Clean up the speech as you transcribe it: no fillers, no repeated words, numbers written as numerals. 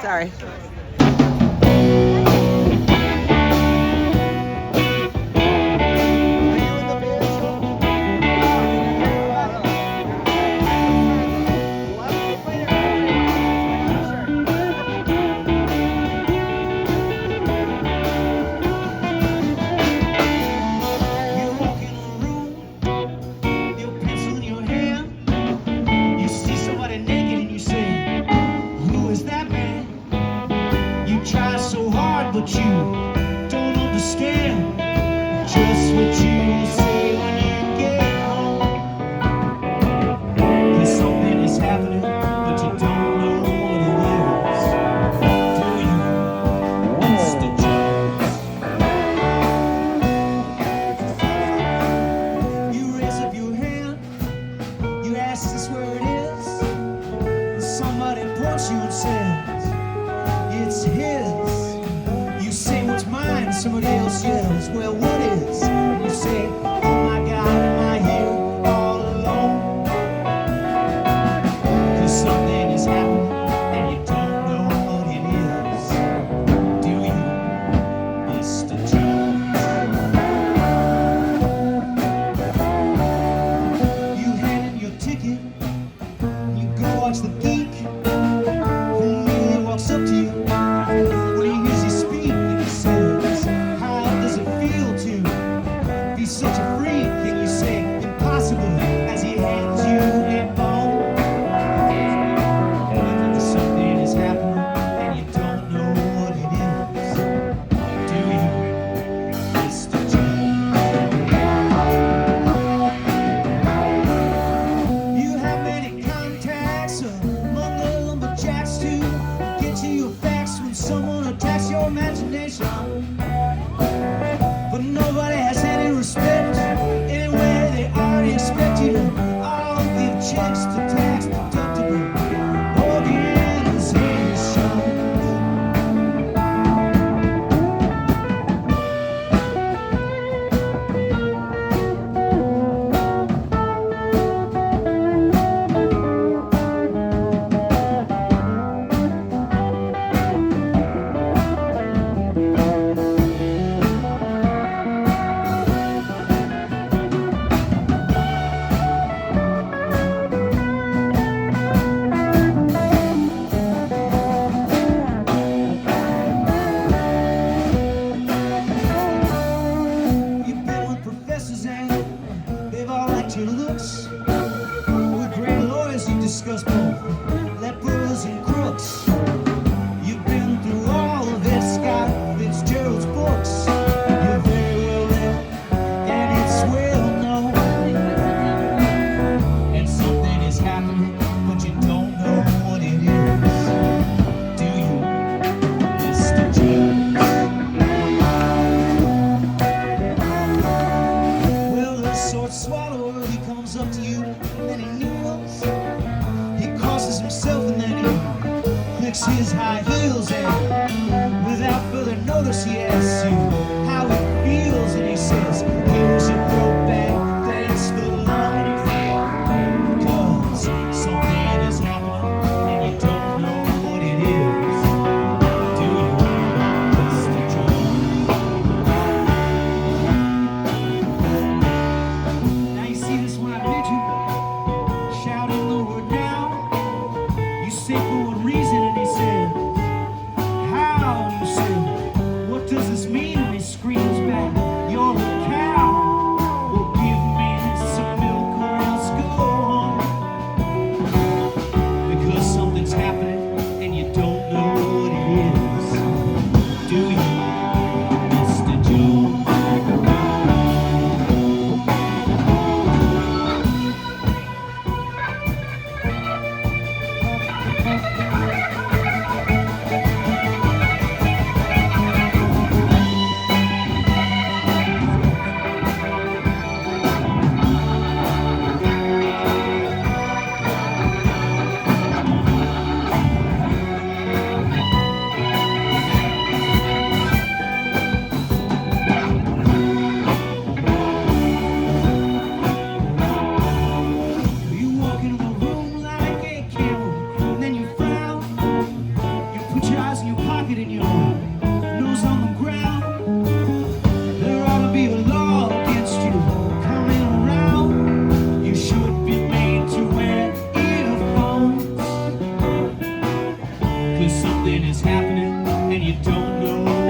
Sorry. But you don't understand just what you say when you get home. 'Cause something is happening, but you don't know what it is. Do you, Mr. Jones? You raise up your hand, you ask us where it is, and somebody points you and says, it's his. You say what's mine, somebody else yells, well, what is? And you say, oh my God, am I here all alone? 'Cause something is happening and you don't know what it is. Do you, Mr. Jones? You hand in your ticket, you go watch the geek, who really walks up to you. When he hears you speak, and he says, how does it feel to be such a freak? And you say, impossible, as he hands you a bone. Something is happening, and you don't know what it is. Do you, Mr. Jones? You have many contacts among the lumberjacks to get to your facts when someone attacks your imagination. But nobody has any respect. Anywhere they already expect you to all give checks to tax deductible organization. You've been with professors and they've all liked your looks. With great lawyers you discuss both lepers and crooks. You've been through all of Ed Scott Fitzgerald's books. You're very well read and it's well known. And something is happening, but you don't know what it is. Do you, Mr. Jones? Well, the sword swallower, he comes up to you and then he kneels. He crosses himself and then he clicks his high heels and without further notice he asks you how it feels and he says, here's your throat back, thanks for the line. 'Cause something is happening and you don't know what it is. Do you, Mr. Jones? Now you see this when I bid you, shouting the word now. You say for what reason, and he said, something is happening and you don't know